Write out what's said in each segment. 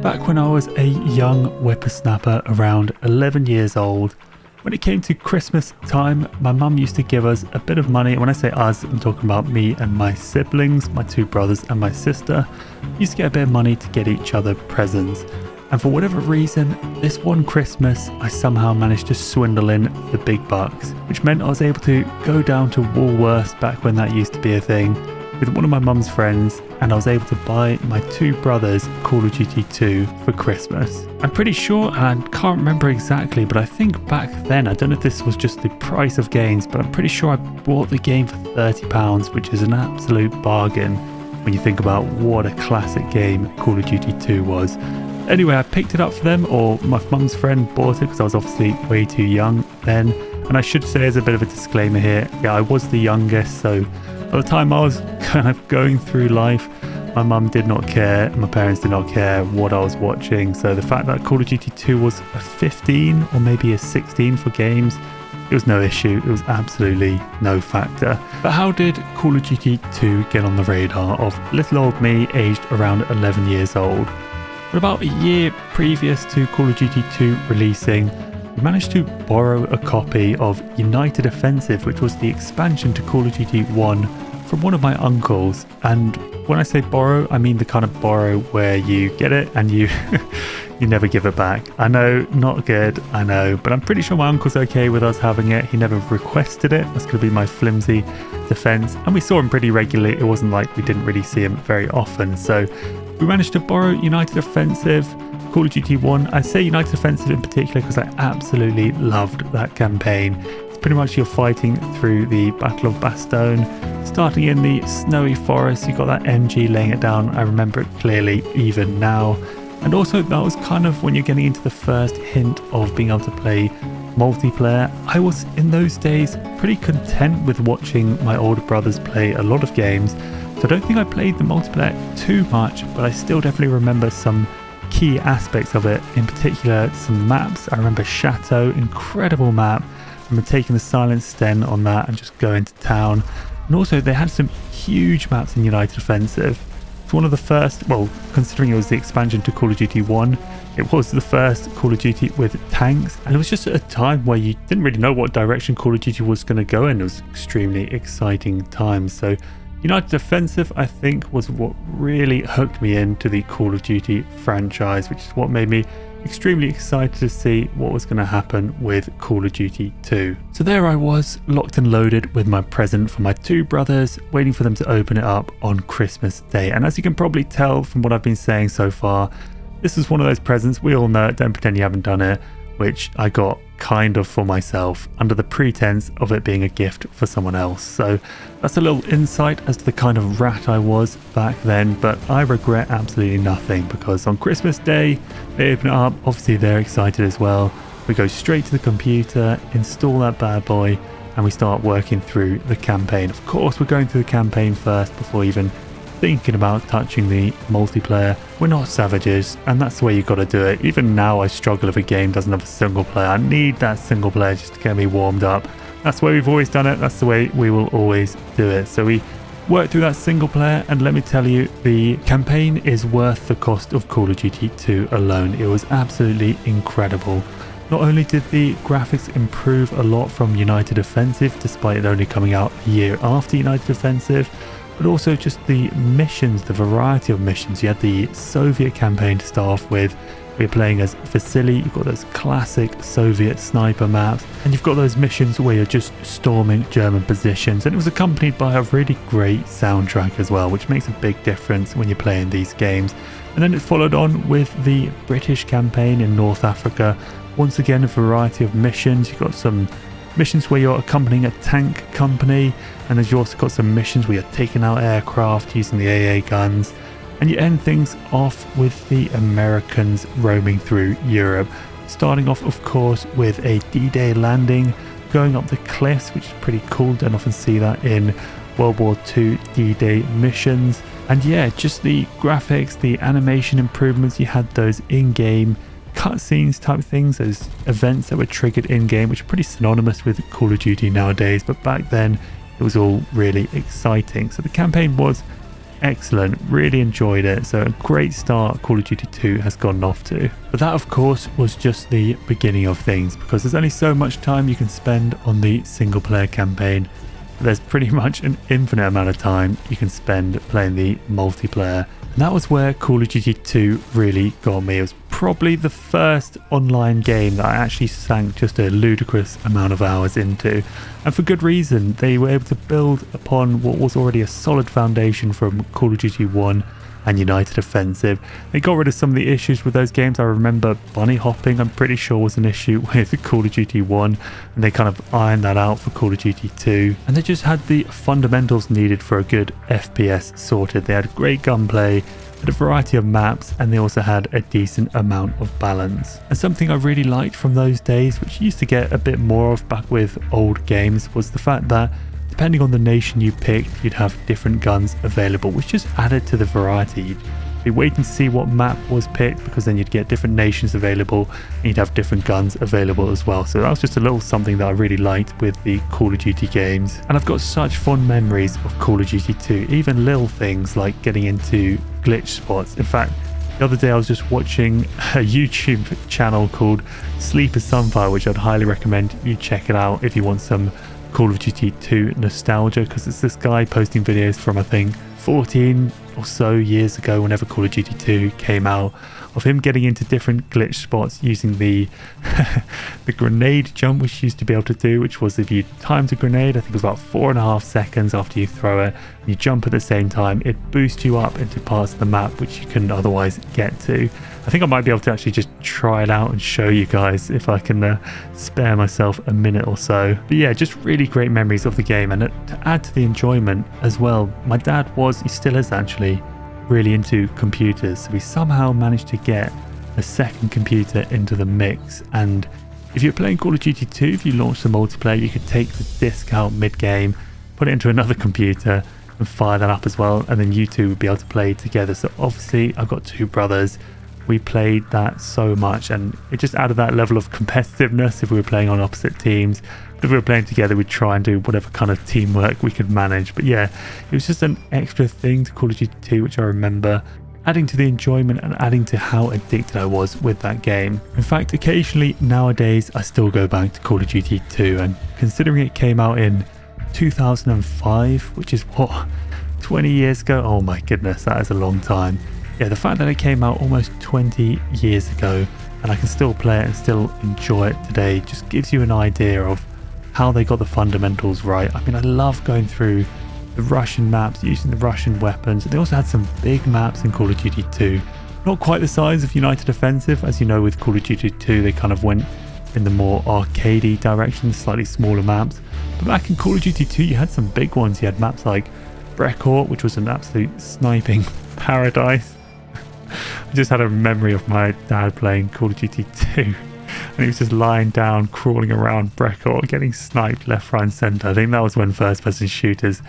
Back when I was a young whippersnapper around 11 years old, when it came to Christmas time, my mum used to give us a bit of money. When I say us, I'm talking about me and my siblings, my two brothers and my sister. We used to get a bit of money to get each other presents. And for whatever reason, this one Christmas, I somehow managed to swindle in the big bucks, which meant I was able to go down to Woolworths back when that used to be a thing with one of my mum's friends, and I was able to buy my two brothers Call of Duty 2 for Christmas. I'm pretty sure, and I can't remember exactly, but I think back then, I don't know if this was just the price of games, but I'm pretty sure I bought the game for £30, which is an absolute bargain when you think about what a classic game Call of Duty 2 was. Anyway, I picked it up for them, or my mum's friend bought it because I was obviously way too young then. And I should say as a bit of a disclaimer here, yeah, I was the youngest, so by the time I was kind of going through life, my mum did not care, and my parents did not care what I was watching. So the fact that Call of Duty 2 was a 15 or maybe a 16 for games, it was no issue. It was absolutely no factor. But how did Call of Duty 2 get on the radar of little old me aged around 11 years old? But about a year previous to Call of Duty 2 releasing, we managed to borrow a copy of United Offensive, which was the expansion to Call of Duty 1, from one of my uncles. And when I say borrow, I mean the kind of borrow where you get it and you you never give it back. I know, not good, I know, but I'm pretty sure my uncle's okay with us having it. He never requested it. That's going to be my flimsy defense. And we saw him pretty regularly. It wasn't like we didn't really see him very often. So we managed to borrow United Offensive, Call of Duty 1. I say United Offensive in particular because I absolutely loved that campaign. It's pretty much you're fighting through the Battle of Bastogne, starting in the snowy forest. You got that MG laying it down. I remember it clearly even now. And also that was kind of when you're getting into the first hint of being able to play multiplayer. I was in those days pretty content with watching my older brothers play a lot of games. So I don't think I played the multiplayer too much, but I still definitely remember some key aspects of it, in particular some maps. I remember Chateau, incredible map. I remember taking the Silent Sten on that and just going to town. And also they had some huge maps in United Offensive. It's one of the first, well, considering it was the expansion to Call of Duty 1, it was the first Call of Duty with tanks, and it was just at a time where you didn't really know what direction Call of Duty was going to go in. It was extremely exciting times. So United Offensive, I think, was what really hooked me into the Call of Duty franchise, which is what made me extremely excited to see what was going to happen with Call of Duty 2. So there I was, locked and loaded with my present for my two brothers, waiting for them to open it up on Christmas Day. And as you can probably tell from what I've been saying so far, this is one of those presents, we all know it, don't pretend you haven't done it, which I got kind of for myself under the pretense of it being a gift for someone else. So that's a little insight as to the kind of rat I was back then, but I regret absolutely nothing because on Christmas Day they open it up, obviously they're excited as well. We go straight to the computer, install that bad boy, and we start working through the campaign. Of course we're going through the campaign first before even thinking about touching the multiplayer. We're not savages, and that's the way you got to do it. Even now I struggle if a game doesn't have a single player. I need that single player just to get me warmed up. That's the way we've always done it. That's the way we will always do it. So we work through that single player, and let me tell you, the campaign is worth the cost of Call of Duty 2 alone. It was absolutely incredible. Not only did the graphics improve a lot from United Offensive, despite it only coming out a year after United Offensive, but also just the missions, the variety of missions. You had the Soviet campaign to start off with. We're playing as Vasily. You've got those classic Soviet sniper maps, and you've got those missions where you're just storming German positions, and it was accompanied by a really great soundtrack as well, which makes a big difference when you're playing these games. And then it followed on with the British campaign in North Africa. Once again, a variety of missions. You've got some missions where you're accompanying a tank company, and then you also got some missions where you're taking out aircraft using the AA guns, and you end things off with the Americans roaming through Europe, starting off of course with a D-Day landing, going up the cliffs, which is pretty cool. Don't often see that in World War II D-Day missions. And yeah, just the graphics, the animation improvements. You had those in-game cutscenes type things, those events that were triggered in-game, which are pretty synonymous with Call of Duty nowadays, but back then it was all really exciting. So the campaign was excellent, really enjoyed it. So a great start Call of Duty 2 has gotten off to. But that of course was just the beginning of things, because there's only so much time you can spend on the single player campaign. There's pretty much an infinite amount of time you can spend playing the multiplayer. And that was where Call of Duty 2 really got me. It was probably the first online game that I actually sank just a ludicrous amount of hours into. And for good reason. They were able to build upon what was already a solid foundation from Call of Duty 1 and United Offensive. They got rid of some of the issues with those games. I remember bunny hopping, I'm pretty sure, was an issue with Call of Duty 1, and they kind of ironed that out for Call of Duty 2. And they just had the fundamentals needed for a good FPS sorted. They had great gunplay, had a variety of maps, and they also had a decent amount of balance. And something I really liked from those days, which you used to get a bit more of back with old games, was the fact that depending on the nation you picked, you'd have different guns available, which just added to the variety. You'd be waiting to see what map was picked, because then you'd get different nations available and you'd have different guns available as well. So that was just a little something that I really liked with the Call of Duty games. And I've got such fond memories of Call of Duty 2, even little things like getting into glitch spots. In fact, the other day I was just watching a YouTube channel called Sleeper Sunfire, which I'd highly recommend you check it out if you want some Call of Duty 2 nostalgia, because it's this guy posting videos from I think 14 or so years ago, whenever Call of Duty 2 came out, of him getting into different glitch spots using the the grenade jump, which you used to be able to do, which was if you timed a grenade, I think it was about 4.5 seconds after you throw it, and you jump at the same time, it boosts you up into parts of the map which you couldn't otherwise get to. I think I might be able to actually just try it out and show you guys if I can spare myself a minute or so. But yeah, just really great memories of the game. And to add to the enjoyment as well, my dad he still is actually, really into computers. So we somehow managed to get a second computer into the mix. And if you're playing Call of Duty 2, if you launched the multiplayer, you could take the disc out mid-game, put it into another computer and fire that up as well. And then you two would be able to play together. So obviously I've got two brothers. We played that so much, and it just added that level of competitiveness if we were playing on opposite teams. But if we were playing together, we'd try and do whatever kind of teamwork we could manage. But yeah, it was just an extra thing to Call of Duty 2, which I remember adding to the enjoyment and adding to how addicted I was with that game. In fact, occasionally nowadays, I still go back to Call of Duty 2, and considering it came out in 2005, which is what, 20 years ago? Oh my goodness, that is a long time. Yeah, the fact that it came out almost 20 years ago and I can still play it and still enjoy it today just gives you an idea of how they got the fundamentals right. I mean, I love going through the Russian maps, using the Russian weapons. They also had some big maps in Call of Duty 2. Not quite the size of United Offensive. As you know, with Call of Duty 2, they kind of went in the more arcadey direction, slightly smaller maps. But back in Call of Duty 2, you had some big ones. You had maps like Brecourt, which was an absolute sniping paradise. I just had a memory of my dad playing Call of Duty 2 and he was just lying down, crawling around Brecourt, getting sniped left, right and centre. I think that was when first person shooters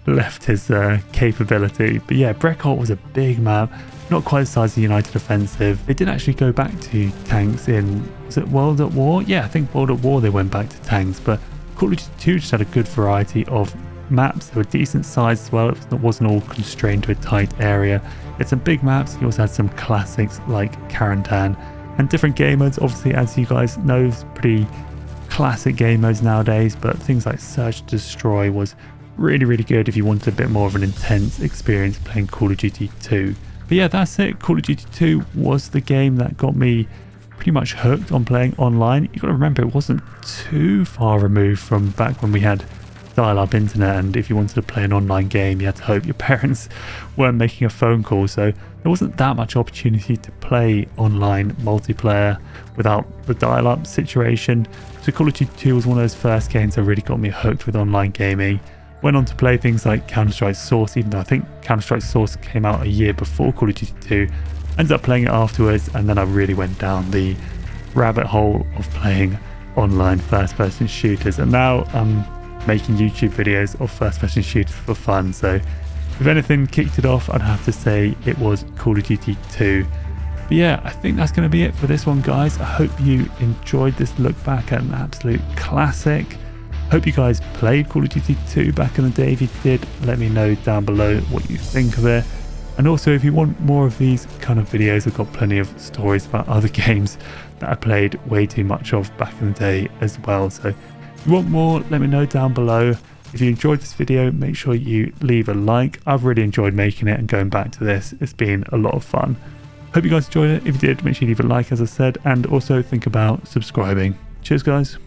left his capability. But yeah, Brecourt was a big map, not quite the size of the United Offensive. They did actually go back to tanks in, was it World at War? Yeah, I think World at War they went back to tanks, but Call of Duty 2 just had a good variety of maps. They were decent size as well. It wasn't all constrained to a tight area. It's some big maps. You also had some classics like Carentan and different game modes. Obviously, as you guys know, it's pretty classic game modes nowadays, but things like Search Destroy was really, really good if you wanted a bit more of an intense experience playing Call of Duty 2. But yeah, that's it. Call of Duty 2 was the game that got me pretty much hooked on playing online. You got to remember, it wasn't too far removed from back when we had dial-up internet, and if you wanted to play an online game you had to hope your parents weren't making a phone call, so there wasn't that much opportunity to play online multiplayer without the dial-up situation. So Call of Duty 2 was one of those first games that really got me hooked with online gaming. Went on to play things like Counter-Strike Source, even though I think Counter-Strike Source came out a year before Call of Duty 2. Ended up playing it afterwards, and then I really went down the rabbit hole of playing online first-person shooters, and now I'm making YouTube videos of first-person shooters for fun. So if anything kicked it off, I'd have to say it was Call of Duty 2. But yeah, I think that's going to be it for this one, guys. I hope you enjoyed this look back at an absolute classic. Hope you guys played Call of Duty 2 back in the day. If you did, let me know down below what you think of it. And also, if you want more of these kind of videos, I've got plenty of stories about other games that I played way too much of back in the day as well. So if you want more, let me know down below. If you enjoyed this video, make sure you leave a like. I've really enjoyed making it and going back to this. It's been a lot of fun. Hope you guys enjoyed it. If you did, make sure you leave a like, as I said, and also think about subscribing. Cheers, guys.